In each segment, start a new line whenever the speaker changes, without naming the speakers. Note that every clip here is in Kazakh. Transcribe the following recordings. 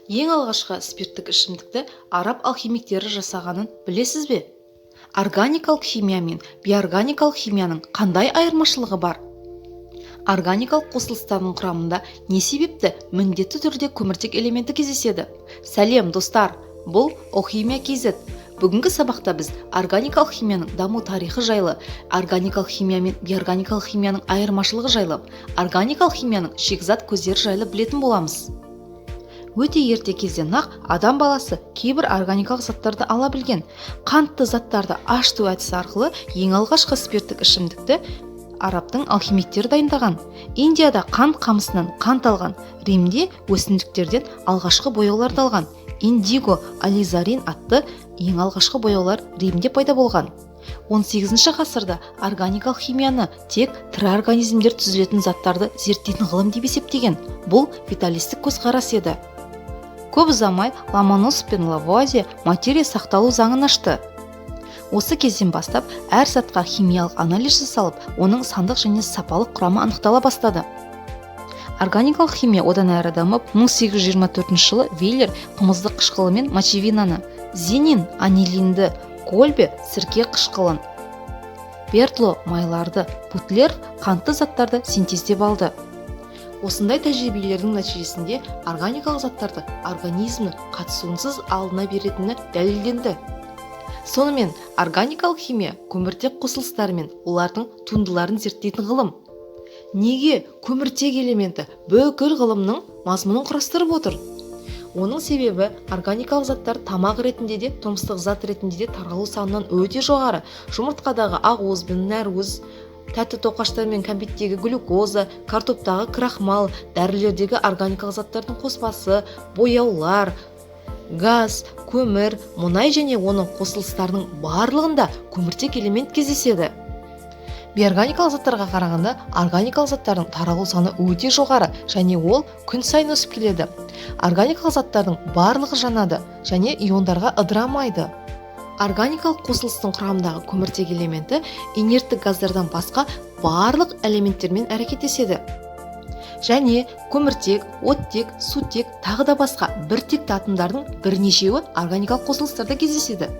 Ең алғашқы спирттік ішімдікті араб алхимиктері жасағанын білесіз бе? Органикалық химия мен биорганикалық химияның қандай айырмашылығы бар? Органикалық қосылыстардың құрамында не себепті міндетті түрде көміртек элементі кездеседі? Сәлем достар, бұл Охимия KZ. Бүгінгі сабақта біз органикалық химияның даму тарихы жайлы, органикалық химия мен биорганикалық химияның айырмашылығы жайлы, органикалық химияның шикізат көздері жайлы білетін боламыз. Өте ерте кезден ақ адам баласы кейбір органикалық заттарды ала білген. Қантты заттарды ашыту әдісі арқылы ең алғашқы спирттік ішімдікті арабтың алхимиктері дайындаған. Индияда қант қамысынан қант алған, Римде өсімдіктерден алғашқы бояуларды алған. Индиго, ализарин атты ең алғашқы бояулар Римде пайда болған. 18 ғасырда органикалық химияны тек тірі организмдер түзілетін заттарды зерттейтін ғылым деп есептеген. Бұл виталистік көзқарас еді. Көп ұзамай Ломоносов пен Лавуазье материя сақталу заңын ашты. Осы кезден бастап әр затқа химиялық анализ жасалып, оның сандық және сапалық құрамы анықтала бастады. Органикалық химия одан әрі дамып, 1824 жылы Вейлер қымызды қышқылы мен мочевинаны, Зенин анилинді, Кольбе сірке қышқылын, Бертло майларды, Бутлер қантты заттарды синтездеп алды. Осындай тәжірибелердің нәтижесінде органикалық заттарды организмнің қатысуынсыз алдына беретіні дәлелденді. Сонымен органикалық химия көміртек қосылыстары мен олардың туындыларын зерттейтін ғылым. Неге көміртек элементі бүкіл ғылымның мазмұнын құрастырып отыр? Оның себебі органикалық заттар тамақ ретінде де, тұрмыстық зат ретінде де таралу санынан өте жоғары. Жұмыртқадағы ақуыз бен нәруыз, тәтті тоқаштар мен кәмпиттегі глюкоза, картоптағы крахмал, дәрілердегі органикалық заттардың қоспасы, бояулар, газ, көмір, мұнай және оның қосылыстарының барлығында көміртек элемент кездеседі. Биорганикалық заттарға қарағанда органикалық заттардың таралу саны өте жоғары және ол күн сайын өсіп келеді. Органикалық заттардың барлығы жанады және иондарға ыдырамайды. Органикалық қосылыстың құрамындағы көміртек элементі инерттік газдардан басқа барлық элементтермен әрекеттеседі. Және көміртек, оттек, сутек, тағы да басқа біртекті атомдардың бірнешеуі органикалық қосылыстарда кездеседі.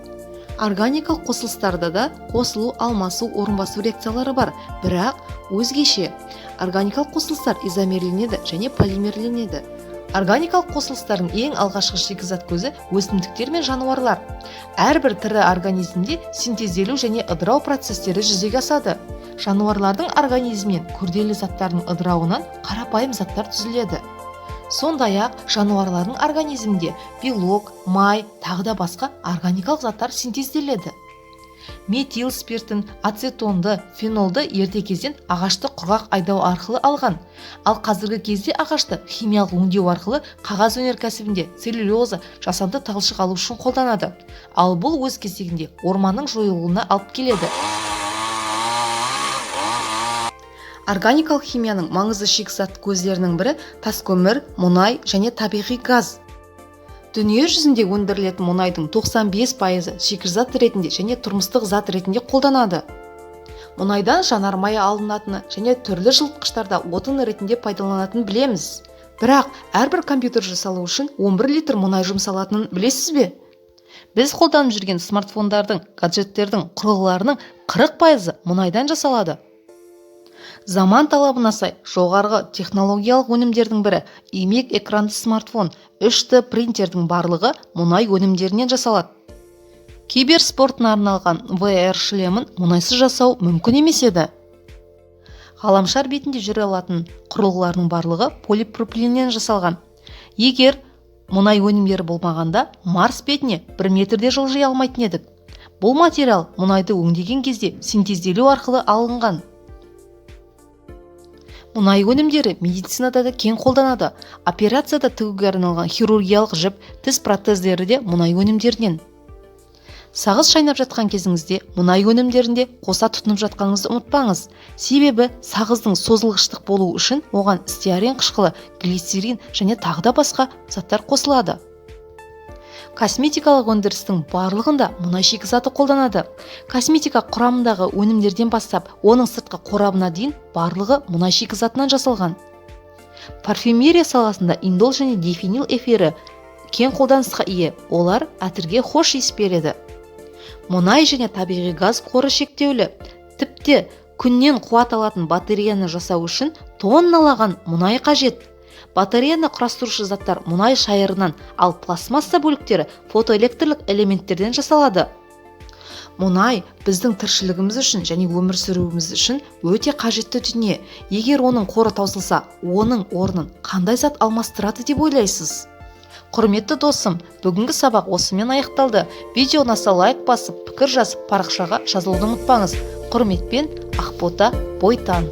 Органикалық қосылыстарда да қосылу, алмасу, орынбасу реакциялары бар, бірақ өзгеше. Органикалық қосылыстар изомерленеді және полимерленеді. Органикалық қосылыстардың ең алғашқы шикізат көзі өсімдіктер мен жануарлар. Әрбір тірі организмде синтезделу және ыдырау процестері жүзеге асады. Жануарлардың организмінен күрделі заттардың ыдырауынан қарапайым заттар түзіледі. Сондай-ақ жануарлардың организмінде белок, май, тағы да басқа органикалық заттар синтезделеді. Метил спиртін, ацетонды, фенолды ерте кезден ағашты құрғақ айдау арқылы алған. Ал қазіргі кезде ағашты химиялық өңдеу арқылы қағаз өнеркәсібінде целлюлоза, жасанды талшық алу үшін қолданады. Ал бұл өз кезегінде орманның жойылуына алып келеді. Органикалық химияның маңызды шикізат көздерінің бірі таскөмір, мұнай және табиғи газ. Дүние жүзінде өндірілетін мұнайдың 95% шикізат ретінде және тұрмыстық зат ретінде қолданады. Мұнайдан жанармай алынатыны және түрлі жылытқыштарда отын ретінде пайдаланатынын білеміз. Бірақ әрбір компьютер жасалу үшін 11 литр мұнай жұмсалатынын білесіз бе? Біз қолданып жүрген смартфондардың, гаджеттердің құрылғыларының 40% мұнайдан жасалады. Заман талабына сай жоғарғы технологиялық өнімдердің бірі имек экранды смартфон, 3D принтердің барлығы мұнай өнімдерінен жасалады. Киберспортына арналған VR шлемін мұнайсыз жасау мүмкін емес еді. Ғаламшар бетінде жүре алатын құрылғылардың барлығы полипропиленнен жасалған. Егер мұнай өнімдері болмағанда Марс бетіне 1 метрде жылжи алмайтын едік. Бұл материал мұнайды өңдеген кезде синтезделу арқылы алынған. Мұнай өнімдері медицинада да кең қолданады. Операцияда тігуге арналған хирургиялық жіп, тіс протездері де мұнай өнімдерінен. Сағыз шайнап жатқан кезіңізде мұнай өнімдерінде қоса тұтынып жатқаныңызды ұмытпаңыз. Себебі сағыздың созылғыштық болуы үшін оған стеарин қышқылы, глицерин және тағы да басқа заттар қосылады. Косметикалық өндірістің барлығында мұнай шикізаты қолданады. Косметика құрамындағы өнімдерден бастап, оның сыртқы қорабына дейін барлығы мұнай шикізатынан жасалған. Парфюмерия саласында индол және дифенил эфирі кең қолданысқа ие, олар әтірге хош иіс береді. Мұнай және табиғи газ қоры шектеулі. Тіпті күннен қуат алатын батареяны жасау үшін тонналаған мұнай қажет. Батареяны құрастырушы заттар мұнай шайырынан, ал пластмасса бөліктері фотоэлектрлік элементтерден жасалады. Мұнай біздің тіршілігіміз үшін және өмір сүруіміз үшін өте қажетті дүние. Егер оның қоры таусылса, оның орнын қандай зат алмастырады деп ойлайсыз? Құрметті досым, бүгінгі сабақ осымен аяқталды. Видео ұнаса лайк басып, пікір жазып, парақшаға жазылуды ұмытпаңыз. Құрметпен, Ақбота Бойтан.